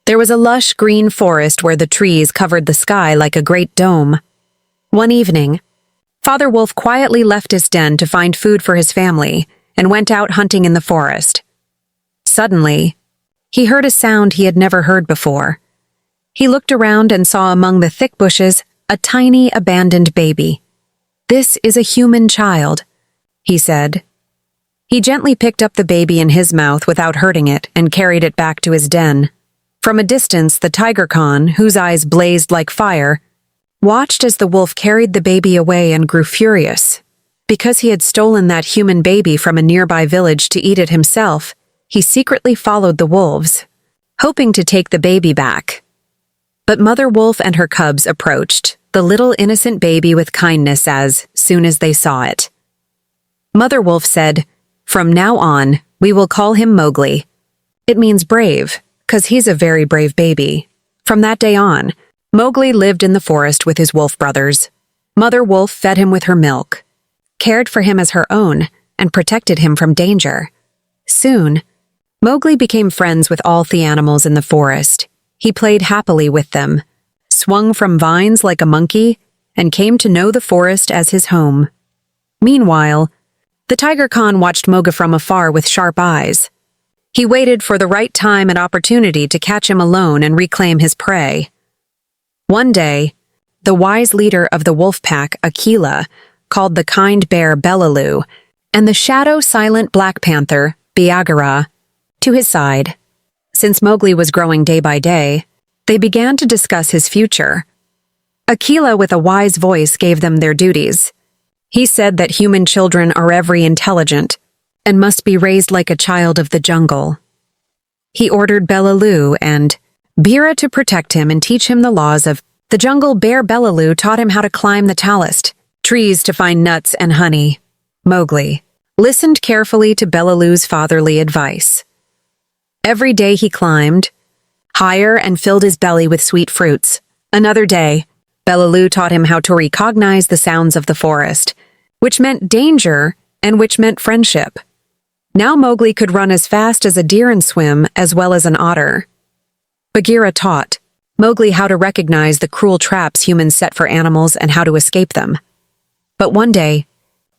There was a lush green forest where the trees covered the sky like a great dome. One evening, Father Wolf quietly left his den to find food for his family and went out hunting in the forest. Suddenly, he heard a sound he had never heard before. He looked around and saw among the thick bushes a tiny abandoned baby. "This is a human child," he said. He gently picked up the baby in his mouth without hurting it and carried it back to his den. From a distance, the Tiger Khan, whose eyes blazed like fire, watched as the wolf carried the baby away and grew furious. Because he had stolen that human baby from a nearby village to eat it himself, he secretly followed the wolves, hoping to take the baby back. But Mother Wolf and her cubs approached the little innocent baby with kindness as soon as they saw it. Mother Wolf said, "From now on, we will call him Mowgli. It means brave, 'cause he's a very brave baby." From that day on, Mowgli lived in the forest with his wolf brothers. Mother Wolf fed him with her milk, cared for him as her own, and protected him from danger. Soon, Mowgli became friends with all the animals in the forest. He played happily with them, swung from vines like a monkey, and came to know the forest as his home. Meanwhile, the Tiger Khan watched Mowgli from afar with sharp eyes. He waited for the right time and opportunity to catch him alone and reclaim his prey. One day, the wise leader of the wolf pack, Akela, called the kind bear Baloo and the shadow-silent black panther, Bagheera, to his side. Since Mowgli was growing day by day, they began to discuss his future. Akela, with a wise voice, gave them their duties. He said that human children are very intelligent and must be raised like a child of the jungle. He ordered Baloo and Bagheera to protect him and teach him the laws of the jungle. Bear Baloo taught him how to climb the tallest trees to find nuts and honey. Mowgli listened carefully to Baloo's fatherly advice. Every day he climbed higher and filled his belly with sweet fruits. Another day, Baloo taught him how to recognize the sounds of the forest, which meant danger and which meant friendship. Now Mowgli could run as fast as a deer and swim as well as an otter. Bagheera taught Mowgli how to recognize the cruel traps humans set for animals and how to escape them. But one day,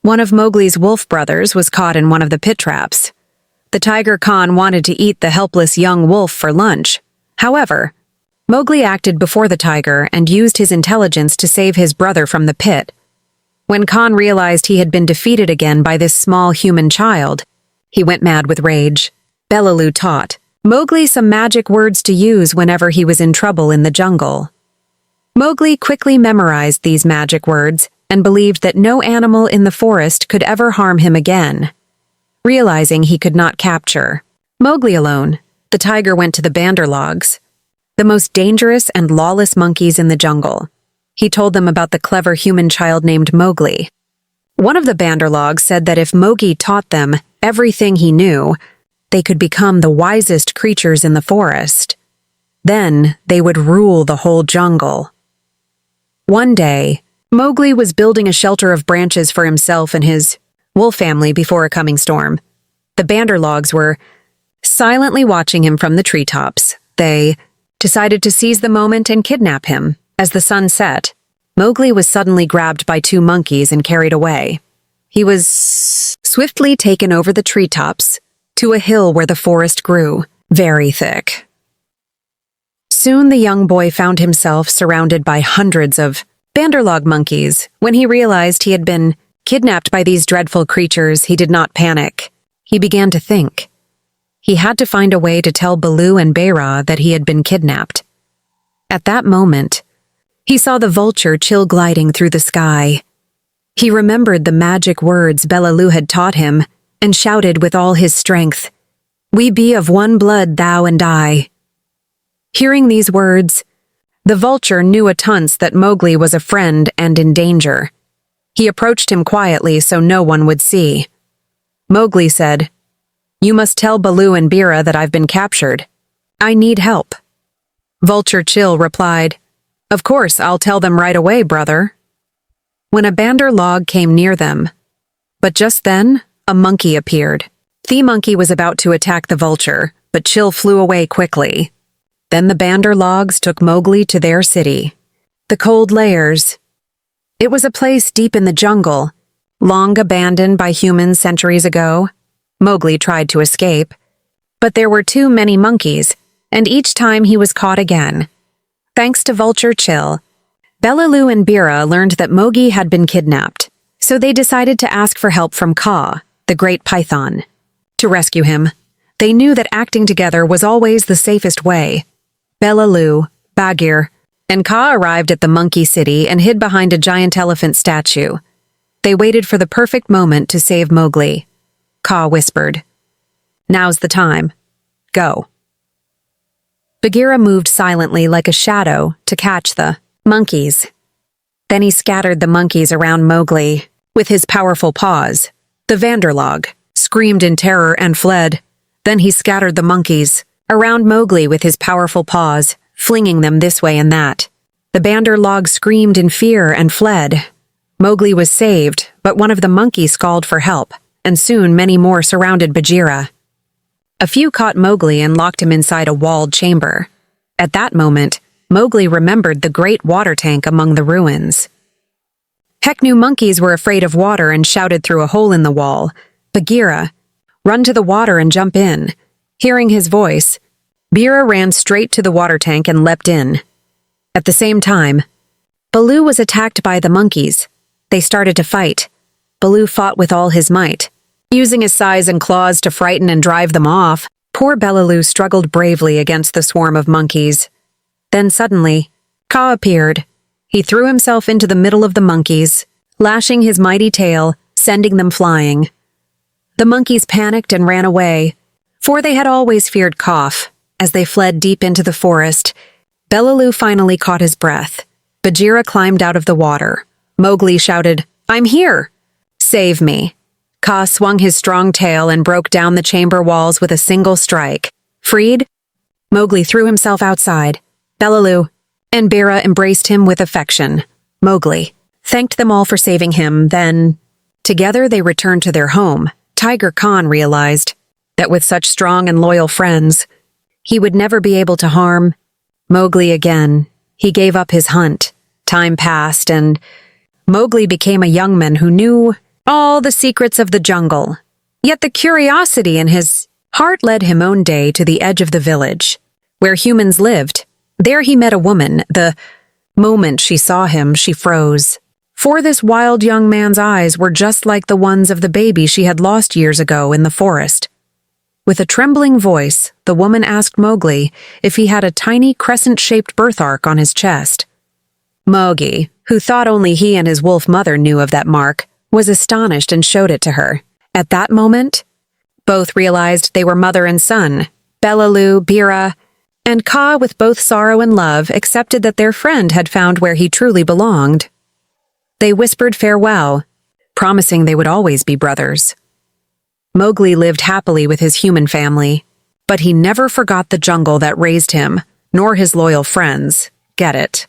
one of Mowgli's wolf brothers was caught in one of the pit traps. The Tiger Khan wanted to eat the helpless young wolf for lunch. However, Mowgli acted before the tiger and used his intelligence to save his brother from the pit. When Khan realized he had been defeated again by this small human child, he went mad with rage. Baloo taught Mowgli some magic words to use whenever he was in trouble in the jungle. Mowgli quickly memorized these magic words and believed that no animal in the forest could ever harm him again. Realizing he could not capture Mowgli alone, the tiger went to the Banderlogs, the most dangerous and lawless monkeys in the jungle. He told them about the clever human child named Mowgli. One of the Banderlogs said that if Mowgli taught them everything he knew, they could become the wisest creatures in the forest. Then they would rule the whole jungle. One day, Mowgli was building a shelter of branches for himself and his wolf family before a coming storm. The Banderlogs were silently watching him from the treetops. They decided to seize the moment and kidnap him. As the sun set, Mowgli was suddenly grabbed by two monkeys and carried away. He was swiftly taken over the treetops to a hill where the forest grew, very thick. Soon the young boy found himself surrounded by hundreds of Banderlog monkeys. When he realized he had been kidnapped by these dreadful creatures, he did not panic. He began to think. He had to find a way to tell Baloo and Bagheera that he had been kidnapped. At that moment, he saw the vulture chill gliding through the sky. He remembered the magic words Baloo had taught him and shouted with all his strength, "We be of one blood, thou and I." Hearing these words, the vulture knew at once that Mowgli was a friend and in danger. He approached him quietly so no one would see. Mowgli said, "You must tell Baloo and Bagheera that I've been captured. I need help." Vulture Chill replied, "Of course, I'll tell them right away, brother." When a Banderlog came near them, but just then, a monkey appeared. The monkey was about to attack the vulture, but Chill flew away quickly. Then the Bandar logs took Mowgli to their city, the Cold Layers. It was a place deep in the jungle, long abandoned by humans centuries ago. Mowgli tried to escape, but there were too many monkeys, and each time he was caught again. Thanks to Vulture Chill, Baloo and Bagheera learned that Mowgli had been kidnapped, so they decided to ask for help from Kaa, the great python. To rescue him, they knew that acting together was always the safest way. Baloo, Bagheera, and Kaa arrived at the monkey city and hid behind a giant elephant statue. They waited for the perfect moment to save Mowgli. Kaa whispered, "Now's the time. Go." Bagheera moved silently like a shadow to catch the monkeys. Then he scattered the monkeys around Mowgli with his powerful paws. The Vanderlog screamed in terror and fled. Then he scattered the monkeys around Mowgli with his powerful paws, flinging them this way and that. The Banderlog screamed in fear and fled. Mowgli was saved, but one of the monkeys called for help, and soon many more surrounded Bagheera. A few caught Mowgli and locked him inside a walled chamber. At that moment, Mowgli remembered the great water tank among the ruins. Heck, new monkeys were afraid of water and shouted through a hole in the wall, "Bagheera, run to the water and jump in." Hearing his voice, Bagheera ran straight to the water tank and leapt in. At the same time, Baloo was attacked by the monkeys. They started to fight. Baloo fought with all his might, using his size and claws to frighten and drive them off. Poor Baloo struggled bravely against the swarm of monkeys. Then suddenly, Kaa appeared. He threw himself into the middle of the monkeys, lashing his mighty tail, sending them flying. The monkeys panicked and ran away, for they had always feared Kaa. As they fled deep into the forest, Baloo finally caught his breath. Bagheera climbed out of the water. Mowgli shouted, "I'm here! Save me!" Kaa swung his strong tail and broke down the chamber walls with a single strike. Freed, Mowgli threw himself outside. Baloo and Bagheera embraced him with affection. Mowgli thanked them all for saving him, then, together they returned to their home. Tiger Khan realized that with such strong and loyal friends, he would never be able to harm Mowgli again. He gave up his hunt. Time passed, and Mowgli became a young man who knew all the secrets of the jungle. Yet the curiosity in his heart led him one day to the edge of the village, where humans lived. There he met a woman. The moment she saw him, she froze. For this wild young man's eyes were just like the ones of the baby she had lost years ago in the forest. With a trembling voice, the woman asked Mowgli if he had a tiny crescent-shaped birthmark on his chest. Mowgli, who thought only he and his wolf mother knew of that mark, was astonished and showed it to her. At that moment, both realized they were mother and son. Baloo, Bagheera, and Kaa, with both sorrow and love, accepted that their friend had found where he truly belonged. They whispered farewell, promising they would always be brothers. Mowgli lived happily with his human family, but he never forgot the jungle that raised him, nor his loyal friends. Get it?